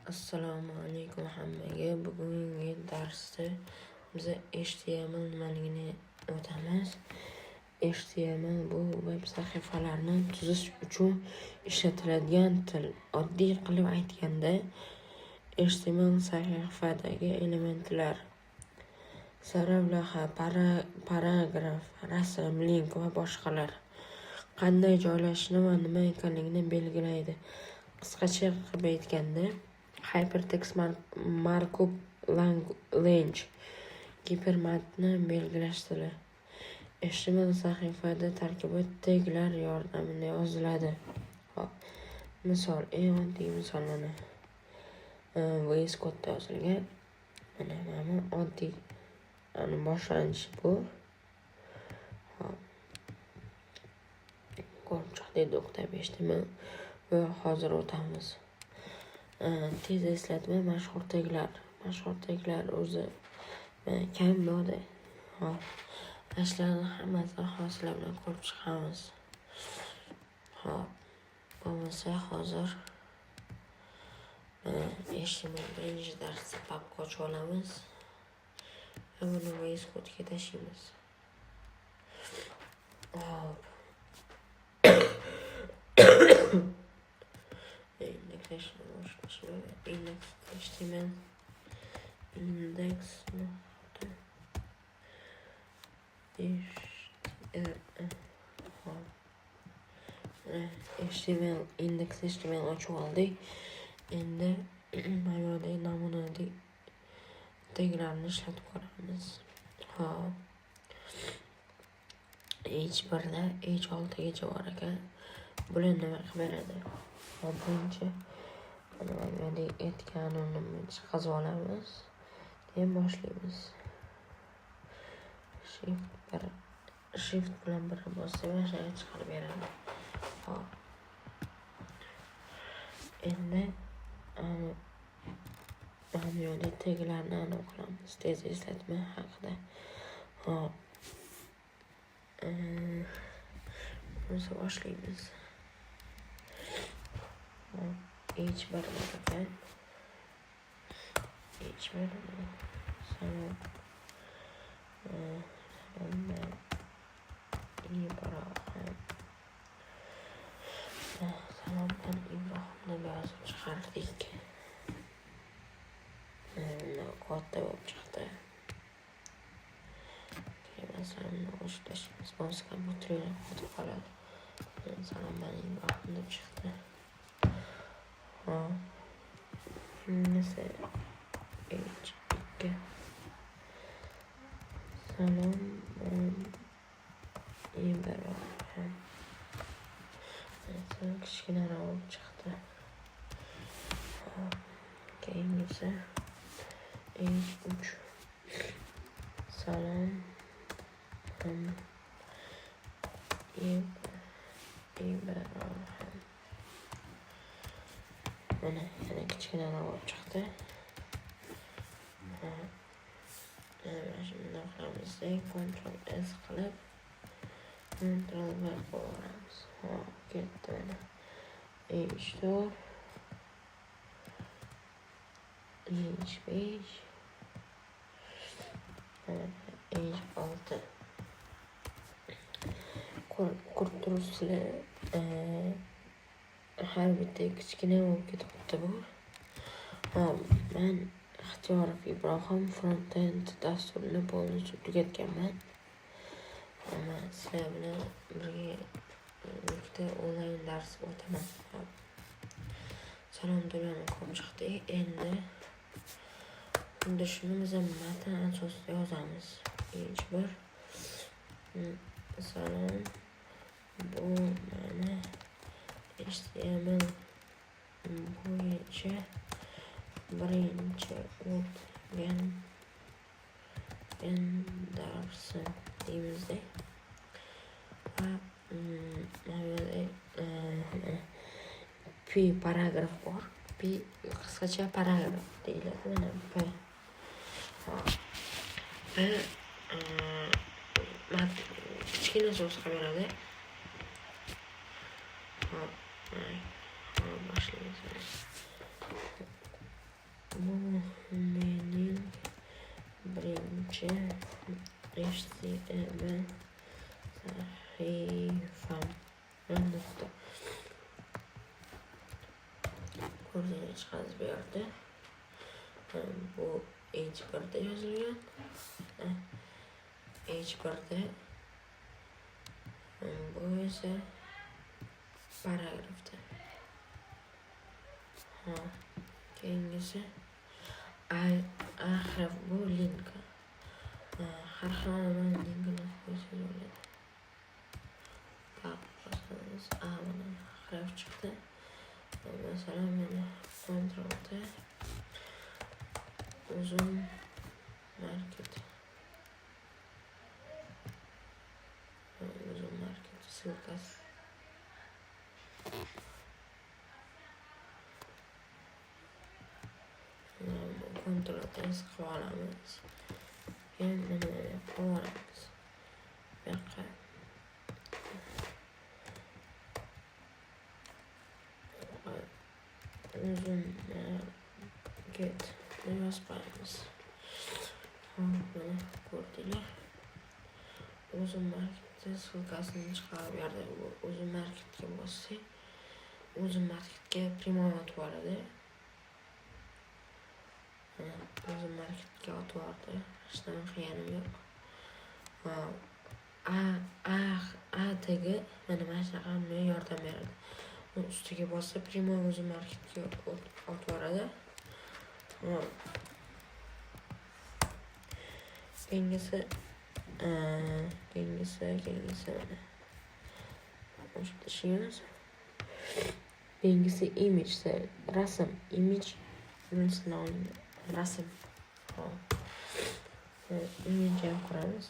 Assalomu alaykum hammaga. Bugungi darsda biz HTML nimaligini o'tamiz. HTML bu veb sahifalarni tuzish uchun ishlatiladigan til. Oddiy qilib aytganda, HTML sahifadagi elementlar saravlaha, paragraf, rasm, link va boshqalar qanday joylashishini va nima ekanligini belgilaydi. Qisqacha qilib aytganda, Hypertext Markup Language gipermatni belgilash tili. HTML sahifada tarkibi taglar yordamida yoziladi. Misol, oddiy misollarni VS Code'da yozilgan. Mana oddiy boshlanishi bu. Ko'rib chiqdik HTML va hozir o'tamiz. Tez eslatma mashhur taglar. Mashhur taglar o'zi kam bo'ldi. Ashlarni hammasini hozirlar bilan ko'rib chiqamiz. Bo'lmasa hozir HTML birinchi darsda papka ochib olamiz va buni VS Code'ga tashlaymiz. HTML index.html ochib oldik. Endi mayodagi namunadagi taglarni ishlatib ko'ramiz. H1 dan H6 gacha bor ekan. Bular nima qilib beradi? Birinchi mayodagi aytganimni chiqazib olamiz. Keyin boshlaymiz. Shift bilan bir bosib mashinaga chiqarib beradi. Endi mayodagi taglarni aniqlamiz. Tez eslatma haqida. Biz boshlaymiz. H1 ekan. H1 salom. Salomdan Ibrohimni yozib chiqardik. Kodda bo'lib chiqdi. Masalan, o'shlashimiz bo'lsa, butun qotib qoladi. Salomdan Ibrohim deb chiqdi. Nasa H2 salom Ibrohim. Kichkinaroq bo'lib chiqdi. Keyingisi H3 salom Ibrohim. Mana yana kichkinaroq bo'lib chiqdi. Shunday qilamiz. Ctrl S qilib Ctrl V qo'yamiz. Ketdi mana. H4 H5 H6 ko'rib turibsizlar, har bitta kichkina bo'lib ketibdi bu. Men Ixtiyorov Ibrohim front-end dasturini polnicha tugatganman. Sizlar bilan birga onlayn dars o'taman. Salom do'lani ko'rib chiqdik. Endi shuni biz matn asosida yozamiz. H1 salom bu mana HTML bo'yicha birinchi o'tgan darsim deymizda. Va P paragraf bor. P qisqacha paragraf deyiladi. Mana P. Kichkina so'z qilib beradi. Boshlaymiz. Bu mening birinchi HTML sahifam. Nuqta. Ko'rdingiz chiqadi bu yerda. Bu H1da yozilgan. H1da. Bu esa paragrafda. Keyingisi harf bu link. Har xil linkini qo'ysangiz bo'ladi. Bossangiz mana harf chiqdi. Masalan mana Ctrl T uzun market ссылкасы. Ctrl T qilib olamiz. Endi mana qo'yamiz. Bu yoqqa uzun market yozib qo'yamiz. Mana ko'rdinglar. Uzun market ссылкасini chiqarib berdi. Uzun marketga bossak, uzun marketga primoy otib yuboradi. Uzun marketga otib yubordi. Hech nima qilganim yo'q. A tagi mana shunaqangi yordam beradi. Ustiga bossa primoy uzun marketga otib yuboradi. Keyingisi mana. O'sha ishimiz. Keyingisi image, rasm, image rasm. Image ham quramiz.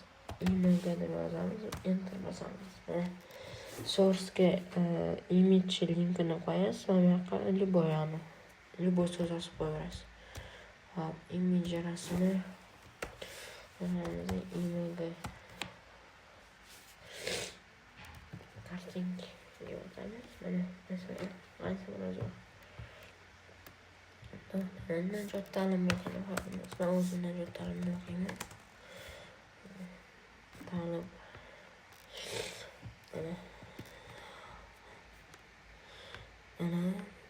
Emailga deb yozamiz, enter bosamiz. Source'ga image linkini qo'yasiz va bu yoqqa любой so'z yozib qo'yaverasiz. Image rasmini emailga kartinka yozamiz. Mana masalan, qaysi biroz Najot ta'limga qaramaymiz. Men o'zim Najot ta'limni o'qiyman. Ta'lim.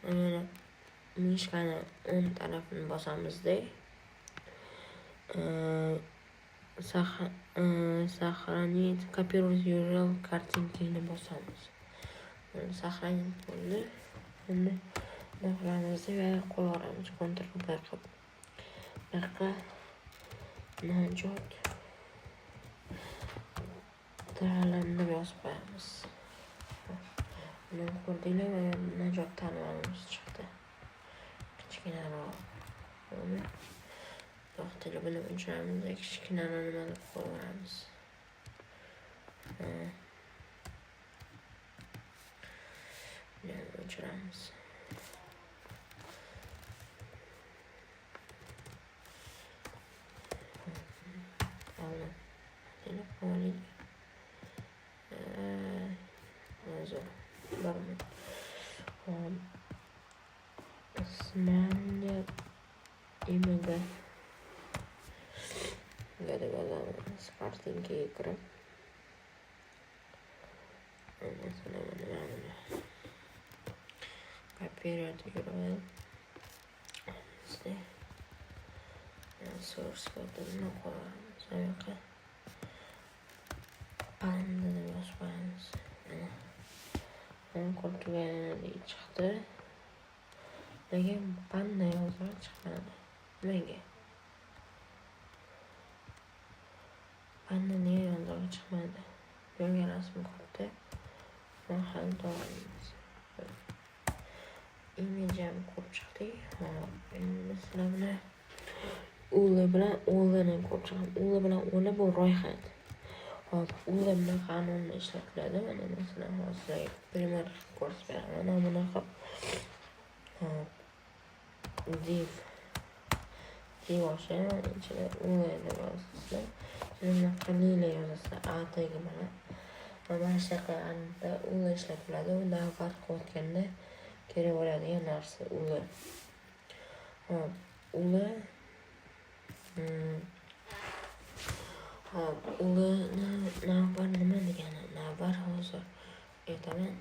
Mana mishkani o'ng tarafini bosamizda сохранить, копировать URL kartinkani bosamiz. Сохранить bo'ldi. Endi Naqlamizni va qo'yamiz. Ctrl B qilib. Bu yoqqa Najot ta'limni yozib qo'yamiz. Mana ko'rdinglar, Najot ta'limimiz chiqdi. Kichkinaroq. Buni vaqtida bilib o'chiramiz, kichkina nima deb qo'yamiz. Buni o'chiramiz. Osmanya emailga deb yozamiz. Kartinkaga kirib kopировать URL source kodini qo'yamiz. Bu yoqqa panda deb yozib qo'yamiz. Mana ko'rtugali chiqdi. Nega panda yozib chiqmadi? Nega? Panda niye yozib chiqmadi? Yo'lga rasm qo'ydi. Mana hal to'g'rimiz. Image ham ko'rib chiqdik. Endi sizlar bilan Ula bilan O'lani ko'rib chiqamiz. Ula bilan O'la bu ro'yxat. Hop, Ula bilan qanonni ishlatiladi. Mana masalan, hozir primer ko'rsatib beraman. Mana bunaqa div osha ichida Ula deb yozasizlar. Shuni qaniyla yozasizlar. A tagi bilan. Mana shu qanday Ula ishlatiladi. Unda farq qilayotganda kerak bo'ladigan narsa Ula. Hop, uli hop, ulini navbar nima degani? Navbar hozir aytaman.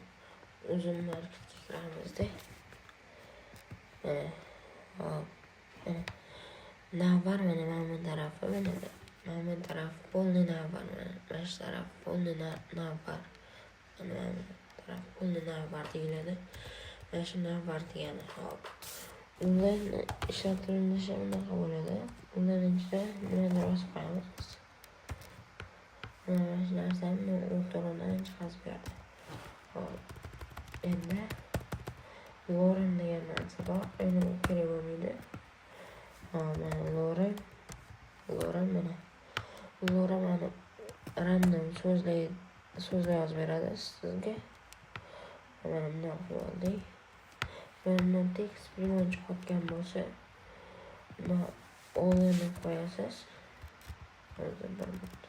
Uzun marketga kiramizda. Hop. Navbar mana bu tarafi, mana bu tarafi polni navbar, mana shu tarafi polni navbar. Mana bu taraf polni navbar deyiladi. Mana shu navbar degani. Hop. Undan ishlatilishi bunaqa bo'ladi. Undan ichida nimadir yozib qo'yamiz. Mana shu narsani o'rtog'idan chiqazib berdi. Hop. Endi Loren degan narsa bor. Endi u kerak bo'lmaydi. Mana Loren mana. Loren mana random so'zlar yozib beradi sizga. Mana bunday qildik. Mana tekst birinchi qotgan bo'lsa, mana o'lini qo'yasiz. Hozir bir minut.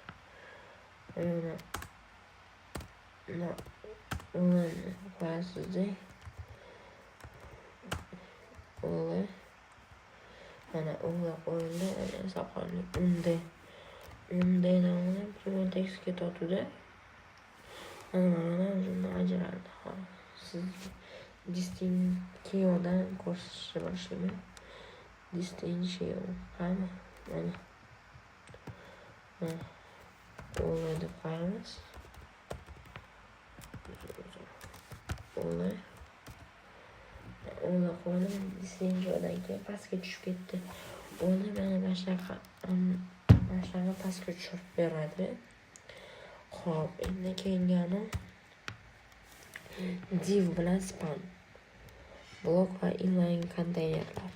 Mana o'lini qo'yasizda. O'li. Mana o'li qo'yildi. Soqolli unday nomini birinchi tekstga totuvda. Mana o'zini ajraldi. Siz distinksiodan ko'rsatishni boshlayman. Distinction. Qani? Mana. O'li deb qo'yamiz. O'li qo'ydim. Distinksiodan keyin pastga tushib ketdi. O'li mana bashnaqa pastga tushib beradi. Xo'p, endi keyingani div bilan span. Blok va inline konteynerlar.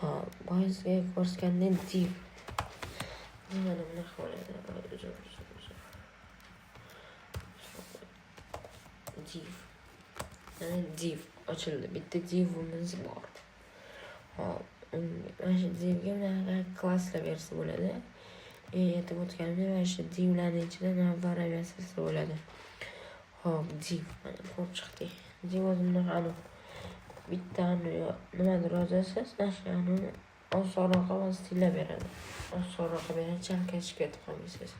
Hop, boyizga ko'rsatgandek div. Nimani bunaqa bo'ladi? Div. Mana div ochildi. Bitta divimiz bor. Hop, mana shu divga bunaqa klasslar bersa bo'ladi. Aytib o'tganimdek, mana shu divlarning ichida navbar versiyasi bo'ladi. Hop, div. Mana ko'rib chiqdik. Div o'zimdan aniq. Bittani nimadir yozasiz, nashani osonroqqa va stilla beradi. Osonroqqa beradi, chalkashib ketib qolmaysiz.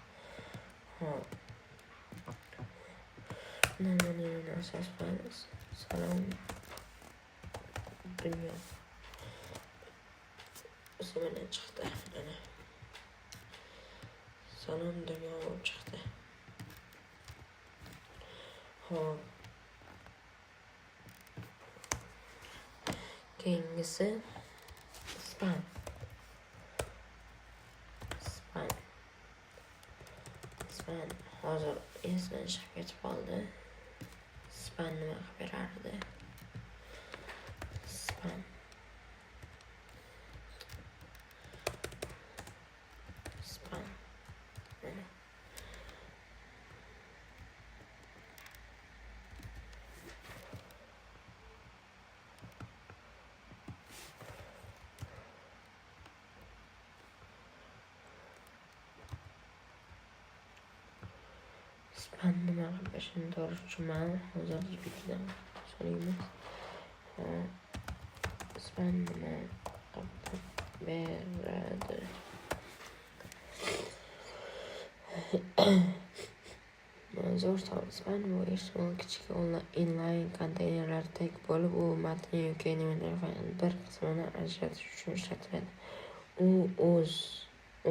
Hop. Nimani asos qilamiz? Salom. Dunyo. O'smana chiqdi. Mana. Salom dunyo bo'lib chiqdi. Hop. Keyingisi span. Hozir esdan chiqib ketib qoldi. Span nima qilib berardi? Span. Mana. Span nima qilib berishini to'g'ri tushunmadim. Hozir GPTdan so'raymiz. Span nima qilib beradi? Zo'r savol. Span bu eshitgan kichik inline konteynerlardek bo'lib, u matn yoki nimalarning bir qismini ajratish uchun ishlatiladi. U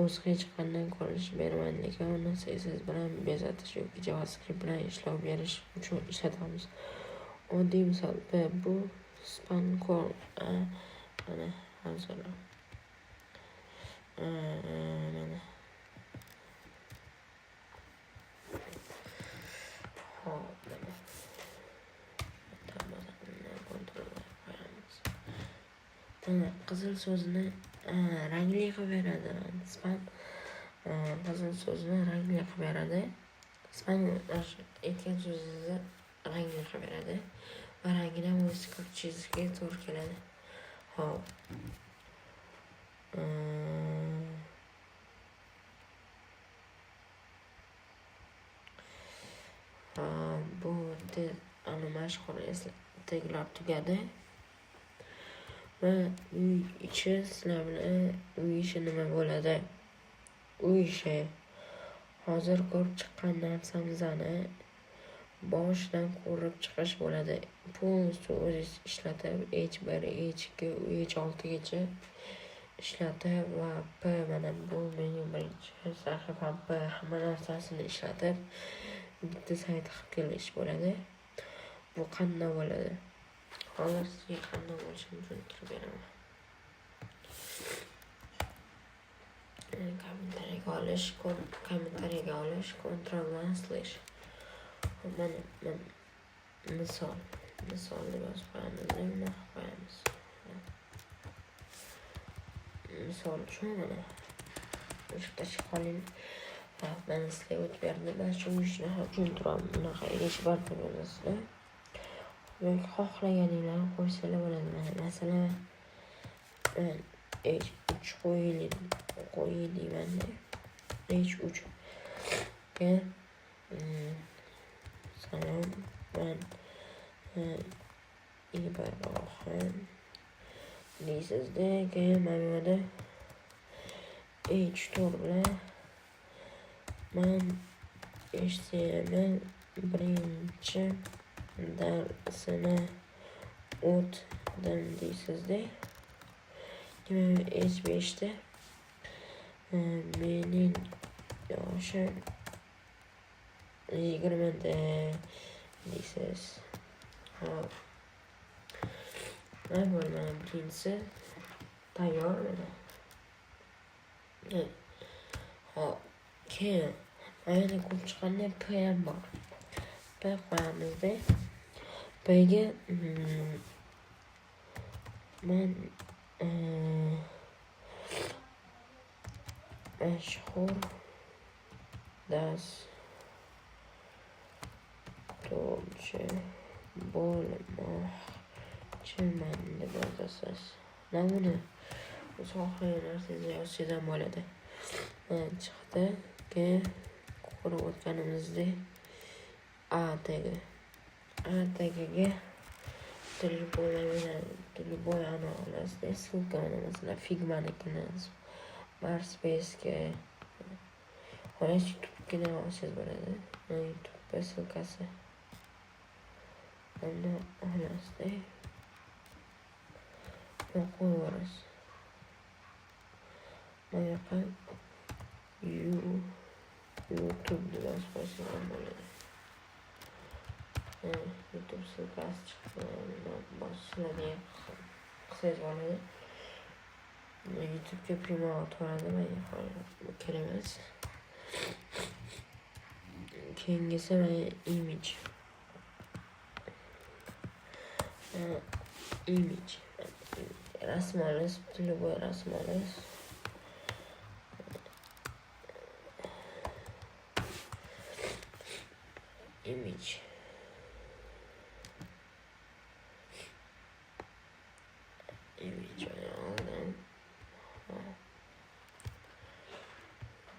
o'z hech qanday ko'rinish bermaydigan uni CSS bilan bezatish yoki JavaScript bilan ishlov berish uchun ishlatamiz. Oddiy misol bu span mana hozir mana qizil so'zni rangli qilib beradi. Span qizil so'zni rangli qilib beradi. Span aytgan so'zingizni rangli qilib beradi va rangidan o'zi ko'k chizgiga to'g'ri keladi. Hop. Bu mashhur taglar tugadi. va uy ichi sizlar bilan uy ishi nima bo'ladi? Uy ishi hozir ko'rib chiqqan narsamizni boshidan ko'rib chiqish bo'ladi. Polностью o'zingiz ishlatib, H1, H2, H6gacha ishlatib va P mana bu mening birinchi sahifam P hamma narsasini ishlatib bitta sayt qilib kelish bo'ladi. Bu qanday bo'ladi? Hozir sizga qanday bo'lishini tushuntirib beraman. Kommentariyaga olish, Ctrl bilan slash. Mana misolni yozib qo'yamiz. Misol uchun mana o'shda chiqolin. Men sizga o'tib berdim. Ben shu ishni ham tushuntiraman. Bunaqa ish bor ko'rasizlar. Yoki xohlaganinglarni qo'ysalar bo'ladi. Masalan, H3 qo'yilmanda. H3 ga salom, men Ibrahim deysizda, keyin mana yerda H4 bilan men HTML birinchi darsini o'tdim deysizda. H5da mening yoshim 20 deysiz. Hop. Mana birinchisi tayyor mana. Hop. Keyin mana ko'p chiqqanda P ham bor. P qo'yamizda. P'ga men mashhur dasturchi bo'lmoqchiman deb yozasiz. Namuna xohlagan narsangizni yozsangiz ham bo'ladi. Chiqdi. Keyin ko'rib o'tganimizdek A tagiga любой anosda ссылка masalan Figma'nikini, Marspace'ga, YouTube'ga olsangiz bo'ladi. YouTube ссылкasi. Endi olasizda qo'yamiz. Mana yoqqa YouTube deb yozib qo'ysangiz ham bo'ladi. YouTube ссылкasi chiqdi. Boshlanadi. Qilsangiz bo'ladi. YouTube'ga prima o'tadi, mana kerak emas. Keyingisi image. Rasm olish, любой rasm olish. Image.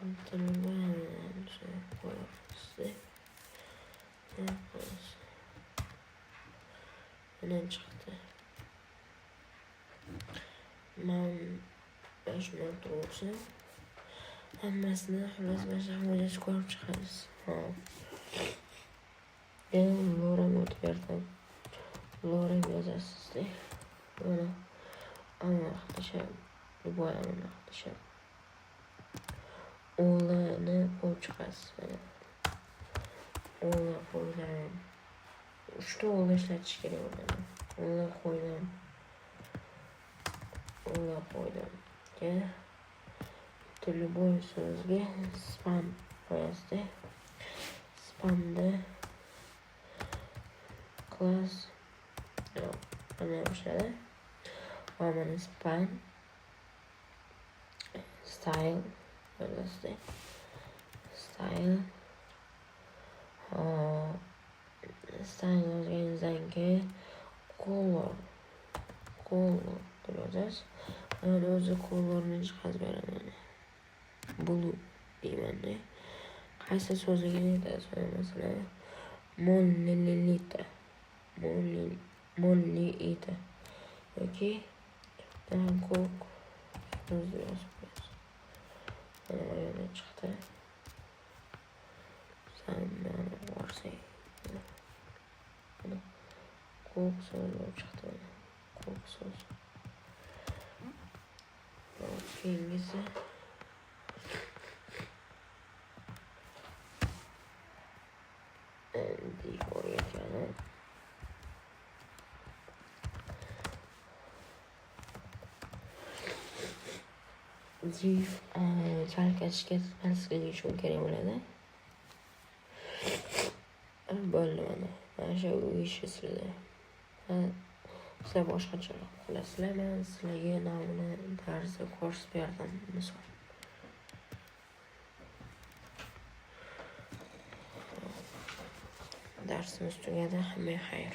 Oldim. Mana chiqdi. Men shuni to'g'risi hammasini xullas o'zingiz ko'rib chiqasiz. Lorem o'tib berdim. Lorem yozasizda. Mana anaqa любой anaqa o'lani qo'yib chiqasiz. O'la qo'ydim. 3 ta o'la ishlatish kerak bo'ladi. O'la qo'ydim. Любой so'zga spam qo'yasizda. Spamda class mana o'shada. Mana spam style yozasizda. Style yozganingizdan keyin color deb yozasiz. Mana o'zi colorni chiqarib beradi. Blue deymanda. Qaysi so'zligini aytasiz? Masalan, monolita yoki ko'k so'zni yozib qo'yamiz. Mana yana chiqdi. Sammani borsak. Mana ko'k so'zi chiqdi. Ko'k so'z. Keyingisi dekor ekani. Ziv chalkashga pastligi uchun kerak bo'ladi. Bo'ldi mana. Mana shu ishi sizlar. Sizlar boshqacharoq qilasizlar. Men sizlarga namuna tarzda ko'rsatib berdim misol. Darsimiz tugadi. Hammaga xayr.